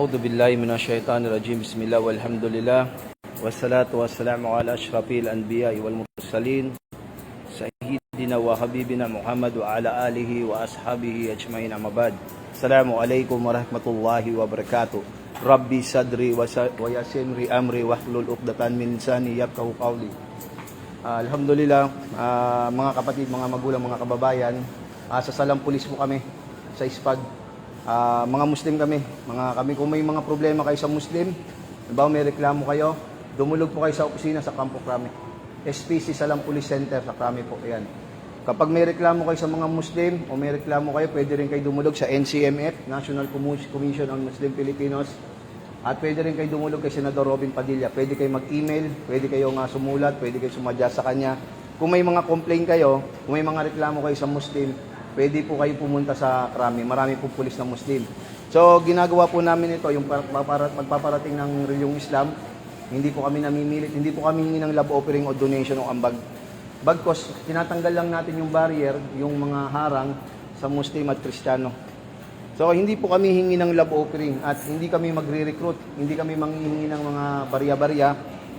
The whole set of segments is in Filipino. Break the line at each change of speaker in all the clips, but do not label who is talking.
A'udzu billahi minasyaitonir rajim. Bismillah walhamdulillah. Wassalatu wassalamu ala asyrafil anbiya'i wal mursalin sayyidina wa habibina Muhammad wa ala alihi wa ashabihi ajmain, amma ba'd. Assalamualaikum warahmatullahi wabarakatuh. Rabbi sadri wa yassirli amri wahlul 'uqdatan min lisani yafqahu qawli. Alhamdulillah, mga kapatid, mga magulang, mga kababayan, sa Salampulis po kami sa Ispag. Mga Muslim kami, kung may mga problema kayo sa Muslim, halimbawa may reklamo kayo, dumulog po kayo sa opisina sa Campo Crame, SPC Salampulis Center sa Crame po. Ayan. Kapag may reklamo kayo sa mga Muslim o may reklamo kayo, pwede rin kayo dumulog sa NCMF, National Commission on Muslim Filipinos, at pwede rin kayo dumulog kay Senador Robin Padilla. Pwede kayo mag-email, pwede kayo sumulat, pwede kayo sumadya sa kanya. Kung may mga complaint kayo, kung may mga reklamo kayo sa Muslim, pwede po kayo pumunta sa Crame. Marami po pulis na Muslim. So, ginagawa po namin ito, yung pagpaparating ng reliyong Islam. Hindi po kami namimilit, hindi po kami hingi ng love offering o donation o ambag. Bagkos, tinatanggal lang natin yung barrier, yung mga harang sa Muslim at Kristiyano. So, hindi po kami hingi ng love offering at hindi kami magre-recruit, hindi kami manghihingi ng mga barya-barya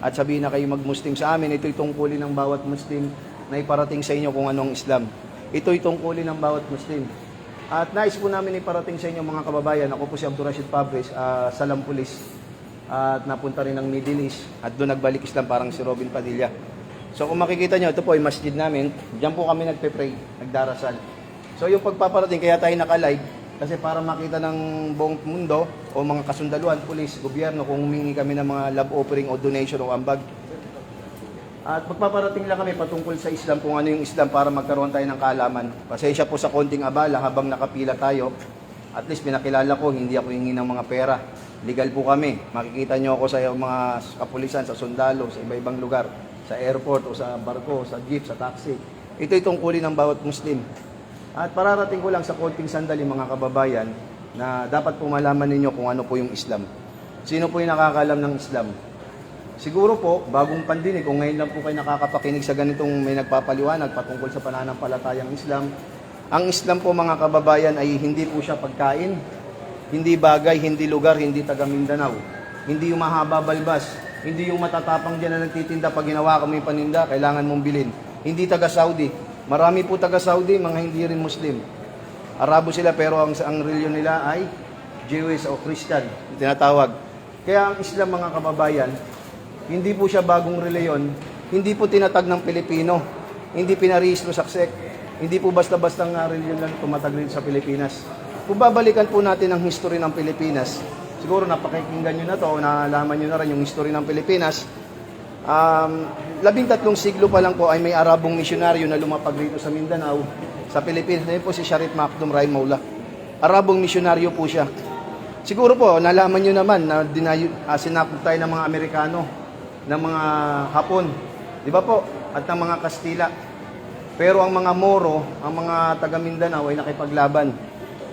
at sabihin na kayo mag-Muslim sa amin. Ito'y tungkulin ng bawat Muslim na iparating sa inyo kung anong Islam. Ito'y tungkulin ng bawat Muslim. At nais po namin iparating sa inyo mga kababayan, ako po si Abdul Rashid Fabres, Salampulis, at napunta rin ng Middle East, at doon nagbalik Islam parang si Robin Padilla. So kung makikita nyo, ito po ay masjid namin, diyan po kami nagpe-pray, nagdarasal. So yung pagpaparating, kaya tayo naka-live, kasi para makita ng buong mundo, o mga kasundaluhan, pulis, gobyerno, kung humingi kami ng mga love offering o donation o ambag. At magpaparating lang kami patungkol sa Islam, kung ano yung Islam para magkaroon tayo ng kaalaman. Pasensya po sa konting abala habang nakapila tayo. At least pinakilala ko, hindi ako hingi ng mga pera. Legal po kami. Makikita nyo ako sa mga kapulisan, sa sundalo, sa iba-ibang lugar. Sa airport o sa barko, sa jeep, sa taxi. Ito'y tungkulin ng bawat Muslim. At pararating ko lang sa konting sandali mga kababayan na dapat po malaman ninyo kung ano po yung Islam. Sino po yung nakakalam ng Islam? Siguro po, bagong pandinig, kung ngayon lang po kayo nakakapakinig sa ganitong may nagpapaliwanag patungkol sa pananampalatayang Islam. Ang Islam po mga kababayan ay hindi po siya pagkain, hindi bagay, hindi lugar, hindi taga Mindanao. Hindi yung mahaba balbas, hindi yung matatapang dyan na nagtitinda pag ginawa kami paninda, kailangan mong bilhin. Hindi taga Saudi. Marami po taga Saudi, mga hindi rin Muslim. Arabo sila pero ang reliyon nila ay Jewish o Christian, tinatawag. Kaya ang Islam mga kababayan, hindi po siya bagong reliyon, hindi po tinatag ng Pilipino, hindi pinarehistro sa SEC, hindi po basta-basta ng reliyon lang tumatag rin sa Pilipinas. Kung babalikan po natin ang history ng Pilipinas, siguro napakinggan nyo na to, nalaman nyo na rin yung history ng Pilipinas. 13 siglo pa lang po ay may Arabong misyonaryo na lumapag rito sa Mindanao, sa Pilipinas. Ngayon po si Sharif Maktoum Rahimahullah. Arabong misyonaryo po siya. Siguro po, nalaman nyo naman na sinakop tayo ng mga Amerikano, ng mga Hapon, di ba po? At ng mga Kastila. Pero ang mga Moro, ang mga taga Mindanao ay nakipaglaban.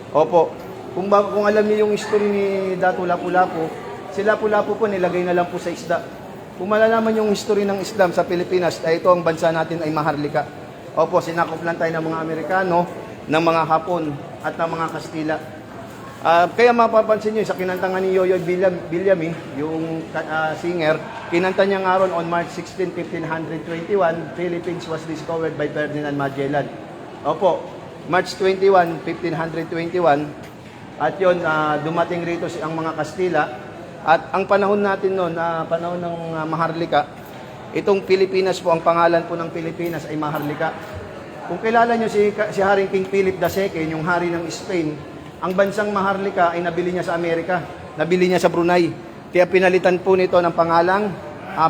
Opo, kung alam niyo yung history ni Dato Lapu-Lapu, si Lapu-Lapu po nilagay na lang po sa isda. Kung malalaman yung history ng Islam sa Pilipinas, ay ito ang bansa natin ay Maharlika. Opo, sinakop lang tayo ng mga Amerikano, ng mga Hapon, at ng mga Kastila. Kaya mapapansin nyo, sa kinantangan ni Yoyoy Villami, yung singer, kinanta niya nga ron on March 16, 1521, Philippines was discovered by Ferdinand Magellan. Opo, March 21, 1521, at yun, dumating rito ang mga Kastila, at ang panahon natin noon, panahon ng Maharlika, itong Pilipinas po, ang pangalan po ng Pilipinas ay Maharlika. Kung kilala nyo si Haring King Philip II, yung hari ng Spain, ang bansang Maharlika ay nabili niya sa Amerika, nabili niya sa Brunei. Kaya pinalitan po nito ng pangalang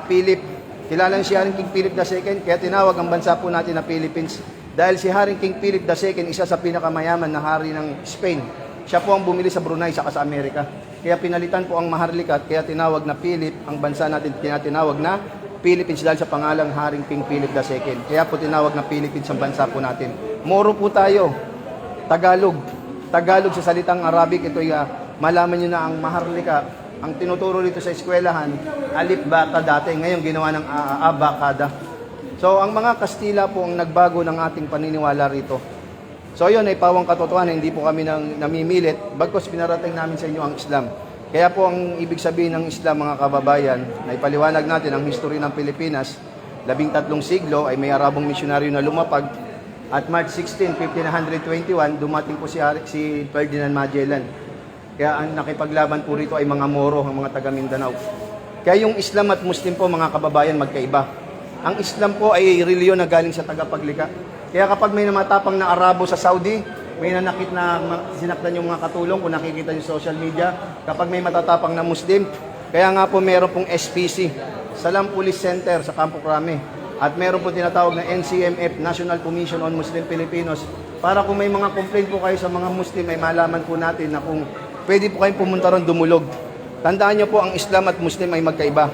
Philip. Kilala si Haring King Philip II, kaya tinawag ang bansa po natin na Philippines. Dahil si Haring King Philip II, isa sa pinakamayaman na hari ng Spain. Siya po ang bumili sa Brunei saka sa Amerika. Kaya pinalitan po ang Maharlika at kaya tinawag na Philip, ang bansa natin tinawag na Philippines dahil sa pangalang Haring King Philip II. Kaya po tinawag na Philippines ang bansa po natin. Moro po tayo, Tagalog sa salitang Arabic, ito malaman nyo na ang Maharlika, ang tinuturo dito sa eskwelahan, alif bata dati, ngayon ginawa ng abakada. So ang mga Kastila po ang nagbago ng ating paniniwala rito. So yun ay pawang katotohanan, hindi po kami namimilit, bagkos pinarating namin sa inyo ang Islam. Kaya po ang ibig sabihin ng Islam, mga kababayan, na ipaliwanag natin ang history ng Pilipinas, 13 siglo ay may Arabong misyonaryo na lumapag at March 16, 1521, dumating po si Ferdinand Magellan. Kaya ang nakipaglaban po rito ay mga Moro, ang mga taga Mindanao. Kaya yung Islam at Muslim po, mga kababayan, magkaiba. Ang Islam po ay reliyon na galing sa tagapaglikha. Kaya kapag may namatapang na Arabo sa Saudi, may nanakit na sinaktan yung mga katulong, kung nakikita yung social media, kapag may matatapang na Muslim, kaya nga po meron pong SPC, Salam Police Center sa Campo Crame, at meron po tinatawag na NCMF, National Commission on Muslim Filipinos, para kung may mga complaint po kayo sa mga Muslim, ay malaman po natin na kung pwede po kayong pumunta ron dumulog. Tandaan nyo po, ang Islam at Muslim ay magkaiba.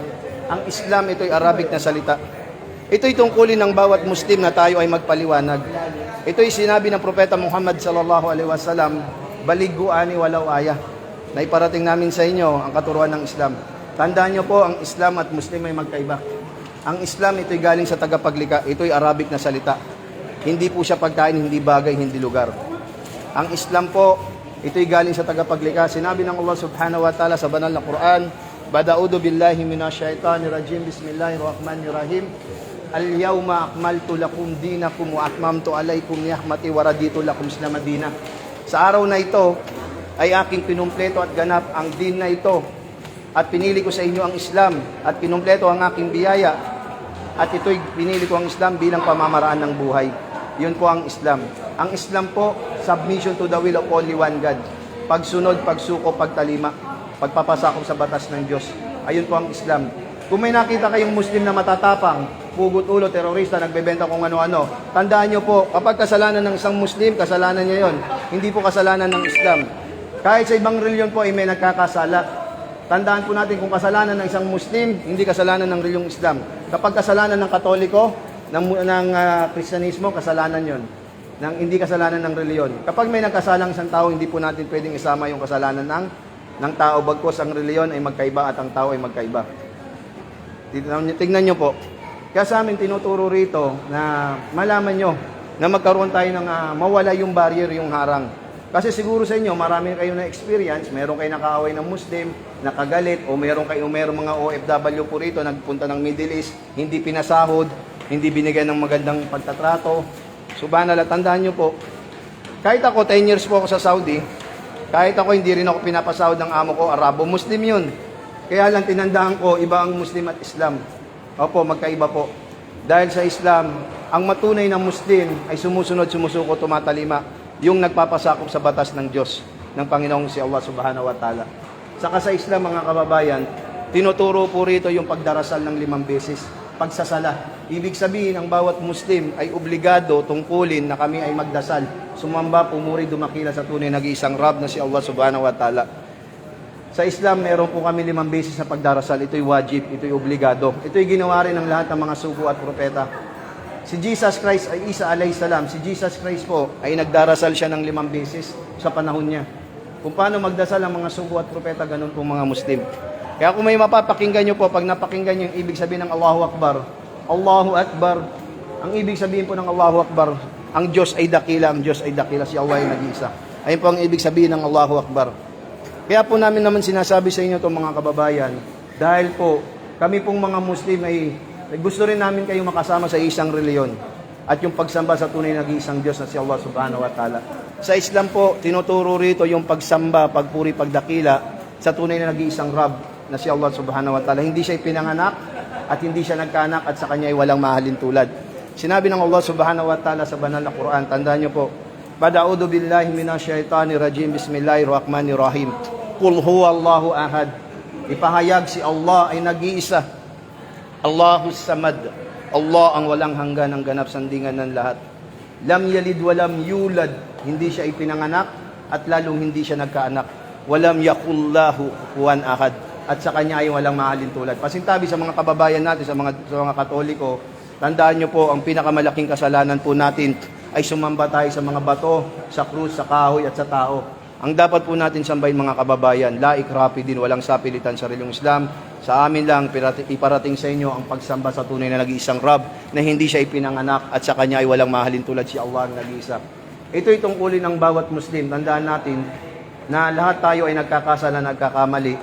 Ang Islam, ito'y Arabic na salita. Ito'y tungkulin ng bawat Muslim na tayo ay magpaliwanag. Ito'y sinabi ng Propeta Muhammad sallallahu alaihi wasallam, baliguani walau ayah, na iparating namin sa inyo ang katuruan ng Islam. Tandaan nyo po, ang Islam at Muslim ay magkaiba. Ang Islam, ito'y galing sa tagapaglikha. Ito'y Arabic na salita. Hindi po siya pagkain, hindi bagay, hindi lugar. Ang Islam po, ito'y galing sa tagapaglikha. Sinabi ng Allah subhanahu wa ta'ala sa banal na Quran, Bada'udu billahi minasyaitanir rajim, bismillahirrahmanirrahim. Al-yawma akmaltu lakum dinakum wa atmamtu alaykum ni'mati wa raditu lakum Islam madina. Sa araw na ito, ay aking pinumpleto at ganap ang din na ito. At pinili ko sa inyo ang Islam at pinumpleto ang aking biyaya. At ito'y pinili ko ang Islam bilang pamamaraan ng buhay. Yun po ang Islam. Ang Islam po, submission to the will of only one God. Pagsunod, pagsuko, pagtalima, pagpapasakop sa batas ng Diyos. Ayun po ang Islam. Kung may nakita kayong Muslim na matatapang, pugot ulo, terorista, nagbebenta kung ano-ano, tandaan nyo po, kapag kasalanan ng isang Muslim, kasalanan niya yon. Hindi po kasalanan ng Islam. Kahit sa ibang reliyon po ay may nagkakasala. Tandaan po natin, kung kasalanan ng isang Muslim, hindi kasalanan ng reliyong Islam. Kapag kasalanan ng Katoliko, ng Kristyanismo, kasalanan yon. Hindi kasalanan ng reliyon. Kapag may nagkasalang isang tao, hindi po natin pwedeng isama yung kasalanan ng tao. Bagkos ang reliyon ay magkaiba at ang tao ay magkaiba. Tignan nyo po. Kaya sa amin tinuturo rito na malaman nyo na magkaroon tayo ng mawala yung barrier, yung harang. Kasi siguro sa inyo, marami kayo na experience, meron kayo nakaaway ng Muslim, nakagalit, o meron mga OFW po rito, nagpunta ng Middle East, hindi pinasahod, hindi binigyan ng magandang pagtatrato. Subhanallah, tandaan nyo po, kahit ako, 10 years po ako sa Saudi, kahit ako, hindi rin ako pinapasahod ng amo ko, Arabo, Muslim yun. Kaya lang tinandaan ko, iba ang Muslim at Islam. Opo, magkaiba po. Dahil sa Islam, ang matunay na Muslim ay sumusunod, sumusuko, tumatalima, yung nagpapasakop sa batas ng Diyos, ng Panginoong si Allah subhanahu wa ta'ala. Saka sa Islam, mga kababayan, tinuturo po rito yung pagdarasal ng 5 beses, pagsasala. Ibig sabihin, ang bawat Muslim ay obligado tungkulin na kami ay magdasal, sumamba, pumuri, dumakila sa tunay nag-iisang Rab na si Allah subhanahu wa ta'ala. Sa Islam, meron po kami 5 beses na pagdarasal. Ito'y wajib, ito'y obligado. Ito'y ginawa rin ng lahat ng mga sugo at propeta. Si Jesus Christ ay Isa alayhisalam. Si Jesus Christ po ay nagdarasal siya ng 5 beses sa panahon niya. Kung paano magdasal ang mga sugo at propeta, ganun po mga Muslim. Kaya kung may mapapakinggan nyo po, pag napakinggan nyo yung ibig sabihin ng Allahu Akbar, Allahu Akbar, ang ibig sabihin po ng Allahu Akbar, ang Diyos ay dakila, ang Diyos ay dakila, si Allah ay nag-iisa. Ayun po ang ibig sabihin ng Allahu Akbar. Kaya po namin naman sinasabi sa inyo itong mga kababayan, dahil po kami pong mga Muslim ay gusto rin namin kayong makasama sa isang reliyon at yung pagsamba sa tunay na nag-iisang Diyos na si Allah subhanahu wa ta'ala. Sa Islam po, tinuturo rito yung pagsamba, pagpuri, pagdakila sa tunay na nag-iisang Rab na si Allah subhanahu wa ta'ala. Hindi siya pinanganak at hindi siya nagkaanak at sa kanya ay walang mahalin tulad. Sinabi ng Allah subhanahu wa ta'ala sa banal na Quran, tandaan nyo po, Bada'udu billahi minasyaitanir rajim, bismillahirrahmanirrahim. Qul huwallahu ahad. Ipahayag si Allah ay nag-iisa. Allahus samad. Allah ang walang hanggan, ang ganap sandingan ng lahat. Lam yalid walam yulad. Hindi siya ipinanganak at lalong hindi siya nagkaanak. Walam yakullahu kuwan ahad. At sa kanya ay walang mahalin tulad. Pasintabi sa mga kababayan natin, sa mga Katoliko, tandaan nyo po, ang pinakamalaking kasalanan po natin ay sumamba tayo sa mga bato, sa krus, sa kahoy at sa tao. Ang dapat po natin sambahin, mga kababayan, la ikrapi din, walang sapilitan sa reliyong Islam. Sa amin lang, iparating sa inyo ang pagsamba sa tunay na nag-iisang Rab na hindi siya ipinanganak at sa kanya ay walang mahalin tulad si Allah ang nag-iisa. Ito'y tungkulin ng bawat Muslim. Tandaan natin, na lahat tayo ay nagkakasala, nagkakamali.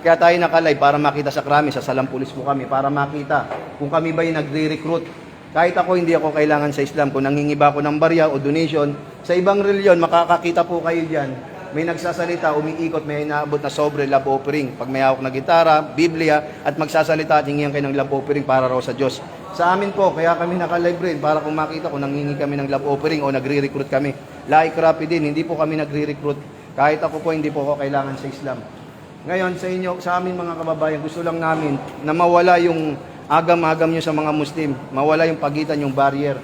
Kaya tayo nakalive para makita sa krami, sa Salampulis po kami, para makita kung kami ba yung nagre-recruit. Kahit ako, hindi ako kailangan sa Islam. Kung nanghingi ba ako ng barya o donation, sa ibang reliyon, makakakita po kayo dyan. May nagsasalita, umiikot, may inaabot na sobre love offering. Pag may hawak na gitara, Biblia, at magsasalita at hingihan kayo ng love offering para raw sa Diyos. Sa amin po, kaya kami naka-live rin para kung makita kung nanghingi kami ng love offering o nagre-recruit kami. Like Rapi din, hindi po kami nagre-recruit. Kahit ako po, hindi po ako kailangan sa Islam. Ngayon, sa inyo, sa amin mga kababayan, gusto lang namin na mawala yung agam-agam nyo sa mga Muslim. Mawala yung pagitan, yung barrier.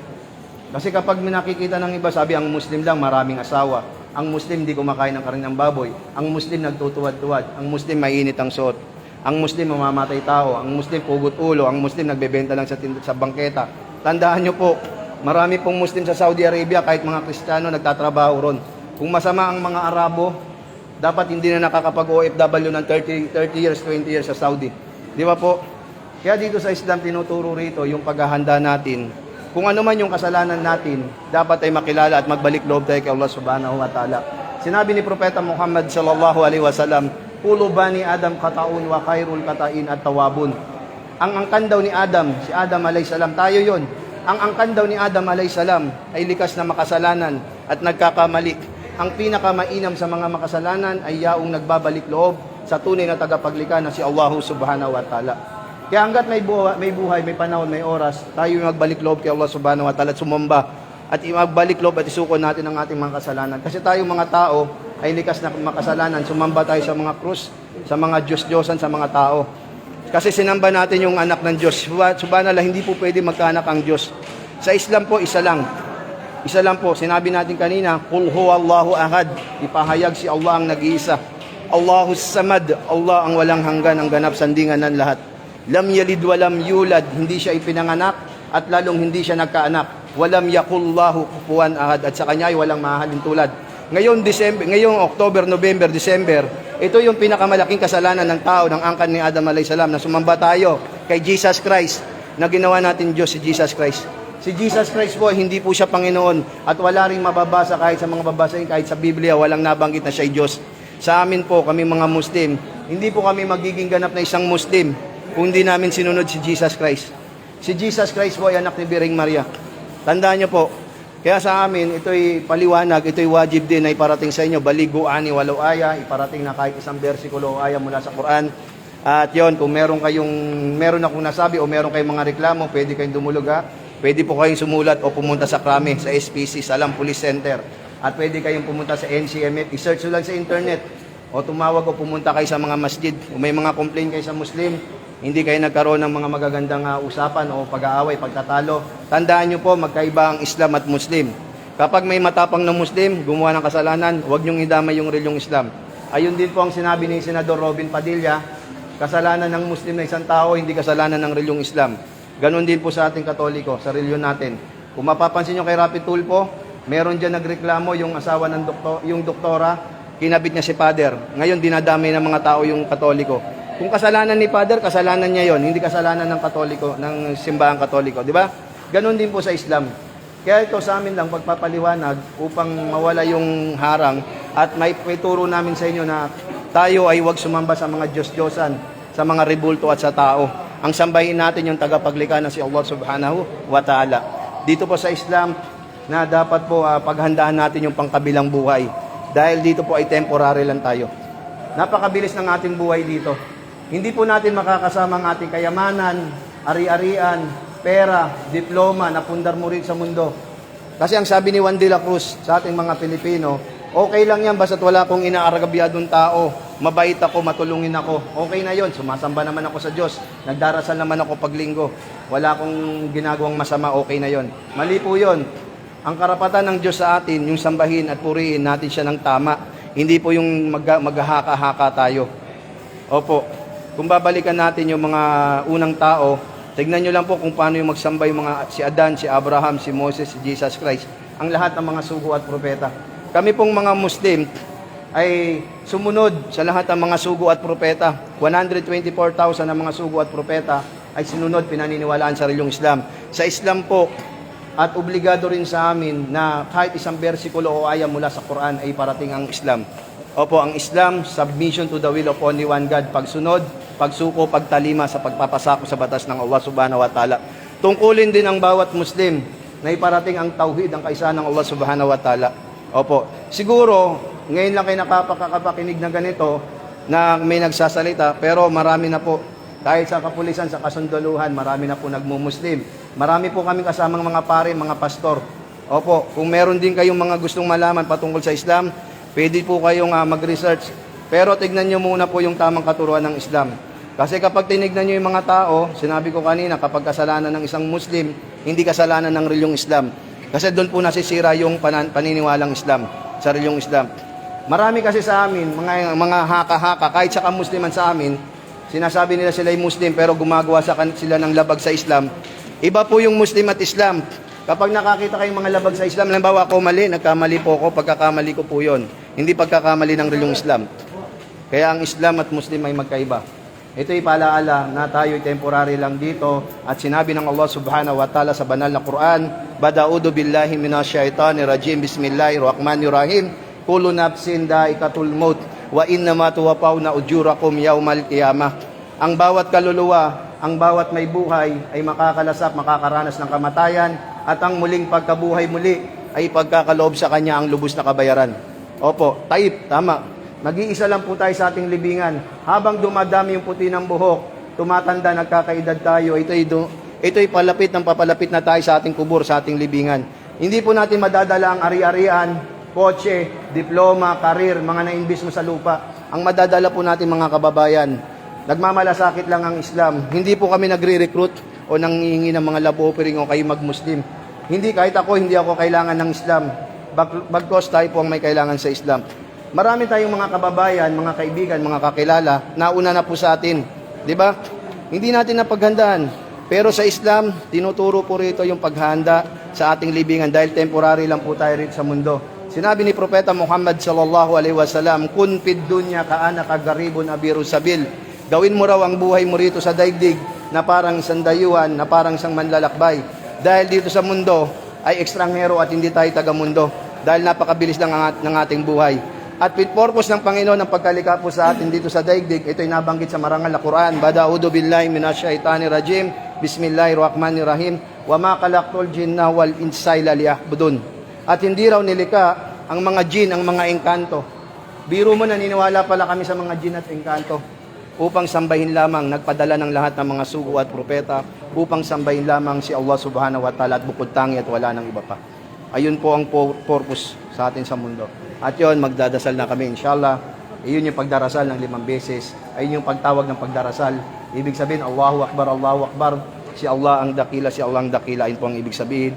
Kasi kapag nakikita ng iba, sabi ang Muslim lang maraming asawa. Ang Muslim hindi kumakain ng karne ng baboy. Ang Muslim nagtutuwad-tuwad. Ang Muslim mainit ang suot. Ang Muslim mamamatay tao. Ang Muslim pugot ulo. Ang Muslim nagbebenta lang sa bangketa. Tandaan nyo po, marami pong Muslim sa Saudi Arabia, kahit mga Kristiyano nagtatrabaho ron. Kung masama ang mga Arabo, dapat hindi na nakakapag-OFW ng 30 years, 20 years sa Saudi. Di ba po? Kaya dito sa Islam, tinuturo rito yung paghahanda natin. Kung ano man yung kasalanan natin, dapat ay makilala at magbalik loob tayo kay Allah subhanahu wa ta'ala. Sinabi ni Propeta Muhammad sallallahu alaihi wasallam, "Kullu bani Adam kataun wa khairul katain at tawabun." Ang angkan daw ni Adam, si Adam alayhis salam, tayo yon. Ang angkan daw ni Adam alayhis salam ay likas na makasalanan at nagkakamali. Ang pinakamainam sa mga makasalanan ay yaong nagbabalik loob sa tunay na tagapaglikha na si Allah subhanahu wa ta'ala. Kaya hanggat may buhay, may panahon, may oras, tayo yung magbalik loob kay Allah subhanahu wa ta'ala at sumamba at magbalik loob at isuko natin ang ating mga kasalanan. Kasi tayo mga tao ay likas na makasalanan, sumamba tayo sa mga krus, sa mga Diyos-Diyosan, sa mga tao. Kasi sinamba natin yung anak ng Diyos. Subhanallah, hindi po pwede magkaanak ang Diyos. Sa Islam po, isa lang. Isa lang po, sinabi natin kanina, Qul huwallahu ahad, ipahayag si Allah ang nag-iisa. Allahus samad, Allah ang walang hanggan, ang ganap sandingan ng lahat. Lam yalid walam yulad, hindi siya ipinanganak at lalong hindi siya nagkaanak. Walam yakullahu kufuwan ahad, at sa kanya ay walang mahalin tulad. Ngayong October, November, December, ito yung pinakamalaking kasalanan ng tao, ng angkan ni Adam alayhis salam, na sumamba tayo kay Jesus Christ, na ginawa natin Diyos si Jesus Christ. Si Jesus Christ po, hindi po siya Panginoon at wala ring mababasa kahit sa mga babasahin, kahit sa Biblia, walang nabanggit na siya Diyos. Sa amin po, kami mga Muslim, hindi po kami magiging ganap na isang Muslim kung hindi namin sinunod si Jesus Christ. Si Jesus Christ po ay anak ni Biring Maria. Tandaan niyo po, kaya sa amin, ito'y paliwanag, ito'y wajib din na iparating sa inyo, baligo ani walau aya, iparating na kahit isang versikulo o aya mula sa Quran. At yon, kung meron akong nasabi o meron kayong mga reklamo, pwede kayong dumulog ha. Pwede po kayong sumulat o pumunta sa Krami, sa SPC, Salam Police Center. At pwede kayong pumunta sa NCMF, i-search lang sa internet. O tumawag o pumunta kayo sa mga masjid. Kung may mga complaint kayo sa Muslim, hindi kayo nagkaroon ng mga magagandang usapan o pag-aaway, pagtatalo. Tandaan nyo po, magkaiba ang Islam at Muslim. Kapag may matapang na Muslim, gumawa ng kasalanan, huwag nyong idamay yung relyong Islam. Ayun din po ang sinabi ni Senador Robin Padilla, kasalanan ng Muslim na isang tao, hindi kasalanan ng relyong Islam. Ganon din po sa ating Katoliko, sa reliyon natin. Kung mapapansin nyo kay Rapi Tulfo, meron dyan nagreklamo yung asawa ng doktora, kinabit niya si Father. Ngayon, dinadamay ng mga tao yung Katoliko. Kung kasalanan ni Father, kasalanan niya yon, hindi kasalanan ng Katoliko, ng simbahang Katoliko, di ba? Ganon din po sa Islam. Kaya ito sa amin lang pagpapaliwanag upang mawala yung harang at may turo namin sa inyo na tayo ay huwag sumamba sa mga Diyos-Diyosan, sa mga rebulto at sa tao. Ang sambahin natin yung tagapaglikha na si Allah subhanahu wa ta'ala. Dito po sa Islam na dapat po paghandaan natin yung pangkabilang buhay. Dahil dito po ay temporary lang tayo. Napakabilis ng ating buhay dito. Hindi po natin makakasama ang ating kayamanan, ari-arian, pera, diploma na pundar mo rin sa mundo. Kasi ang sabi ni Juan de la Cruz sa ating mga Pilipino, okay lang yan basta't wala akong inaaragabyadong tao, mabait ako, matulungin ako, okay na yon, sumasamba naman ako sa Diyos, nagdarasal naman ako paglinggo, wala akong ginagawang masama, okay na yon. Mali po yon. Ang karapatan ng Diyos sa atin, yung sambahin at purihin natin siya ng tama, hindi po yung maghahaka-haka tayo. Opo. Kung babalikan natin yung mga unang tao, tignan nyo lang po kung paano yung magsamba yung mga si Adan, si Abraham, si Moses, si Jesus Christ. Ang lahat ng mga sugo at propeta. Kami pong mga Muslim ay sumunod sa lahat ng mga sugo at propeta. 124,000 na mga sugo at propeta ay sinunod, pinaniniwalaan sa relyong Islam. Sa Islam po, at obligado rin sa amin na kahit isang bersikulo o aya mula sa Quran ay parating ang Islam. Opo, ang Islam, submission to the will of only one God, pagsunod, pagsuko, pagtalima sa pagpapasako sa batas ng Allah subhanahu wa ta'ala. Tungkulin din ang bawat Muslim na iparating ang tauhid, ang kaisahan ng Allah subhanahu wa ta'ala. Opo, siguro, ngayon lang kayo nakapakakinig ng ganito, na may nagsasalita, pero marami na po, dahil sa kapulisan, sa kasunduluhan, marami na po nagmumuslim. Marami po kami kasamang mga pare, mga pastor. Opo, kung meron din kayong mga gustong malaman patungkol sa Islam, pwede po kayong mag-research. Pero tignan nyo muna po yung tamang katuruan ng Islam. Kasi kapag tinignan nyo yung mga tao, sinabi ko kanina, kapag kasalanan ng isang Muslim, hindi kasalanan ng reliyong Islam. Kasi doon po nasisira yung paniniwalang Islam, sa reliyong Islam. Marami kasi sa amin, mga haka-haka, kahit sa kamusliman sa amin, sinasabi nila sila ay Muslim, pero gumagawa sila ng labag sa Islam. Iba po yung Muslim at Islam. Kapag nakakita kayong mga labag sa Islam, halimbawa ako mali, nagkamali po ako, pagkakamali ko po yun. Hindi pagkakamali ng reliyong Islam. Kaya ang Islam at Muslim ay magkaiba. Ito'y palaala na tayo'y temporary lang dito at sinabi ng Allah subhanahu wa ta'ala sa banal na Quran, Bada'udu billahi minasyaitanirrajim, bismillahirrahmanirrahim, kullu nafsin da'ikatul maut, wa innama tuwafawna ujurakum yawmal qiyamah. Ang bawat kaluluwa, ang bawat may buhay ay makakalasap, makakaranas ng kamatayan, at ang muling pagkabuhay muli ay pagkakaloob sa kanya ang lubos na kabayaran. Opo, taib, tama. Nag-iisa lang po tayo sa ating libingan. Habang dumadami yung puti ng buhok, tumatanda, nagkakaedad tayo, ito'y palapit ng papalapit na tayo sa ating kubur, sa ating libingan. Hindi po natin madadala ang ari-arian, kotse, diploma, karir, mga naimbis mo sa lupa. Ang madadala po natin mga kababayan, nagmamalasakit lang ang Islam. Hindi po kami nagre-recruit o nanghihingi ng mga love offering o kayo mag-Muslim. Hindi, kahit ako, hindi ako kailangan ng Islam. Bagkos tayo po ang may kailangan sa Islam. Marami tayong mga kababayan, mga kaibigan, mga kakilala, nauna na po sa atin. Di ba? Hindi natin napaghandaan. Pero sa Islam, tinuturo po rito yung paghahanda sa ating libingan dahil temporary lang po tayo rito sa mundo. Sinabi ni Propeta Muhammad sallallahu alaihi wasallam, kun fid dunya kaana kagaribun abiru sabil. Gawin mo raw ang buhay mo rito sa daigdig na parang sandayuan, na parang isang manlalakbay. Dahil dito sa mundo ay ekstranghero at hindi tayo taga-mundo. Dahil napakabilis lang ng ating buhay. At with purpose ng Panginoon ng pagkalika po sa atin dito sa daigdig, ito'y nabanggit sa marangal na Quran. Bada'udu billahi minasyaitanirrajim, bismillahirrahmanirrahim, wa ma khalaqtul jinna wal insa illa liya'budun. At hindi raw nilika ang mga jin, ang mga engkanto. Biro mo, naniniwala pala kami sa mga jin at engkanto. Upang sambahin lamang, nagpadala ng lahat ng mga sugo at propeta, upang sambahin lamang si Allah subhanahu wa ta'ala at bukod tangi at wala nang iba pa. Ayun po ang purpose sa atin sa mundo. At yun, magdadasal na kami, inshallah. Iyon yung pagdarasal ng 5 beses. Ayun yung pagtawag ng pagdarasal. Ibig sabihin, Allahu Akbar, Allahu Akbar. Si Allah ang dakila, si Allah ang dakila. Ayun po ang ibig sabihin.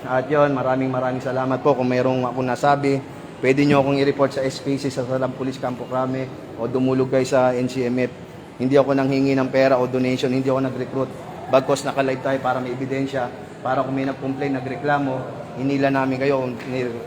At yun, maraming salamat po. Kung mayroong ako nasabi, pwede nyo akong i-report sa SPC, sa Salam Police Campo Crame, o dumulog kayo sa NCMF. Hindi ako nanghingi ng pera o donation, hindi ako nag-recruit. Bagkos naka-live tayo para may ebidensya, para kung may nag-complain, nagreklamo, hinila namin kayo,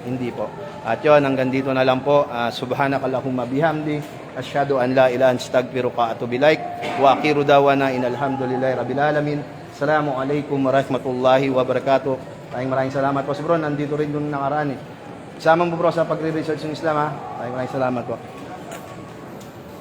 hindi po. At yun, hanggang dito na lang po. Subhanakallahumma bihamdi, asyhadu an la ilaha illa anta astaghfiruka wa atubu ilaik, wa akhiru dawana inalhamdulillahi rabbil alamin. Assalamualaikum warahmatullahi wabarakatuh. Maraming salamat po. Si bro, nandito rin yung nakaraan eh. Sama mo bro sa pagre-research ng Islam ha. Maraming salamat po.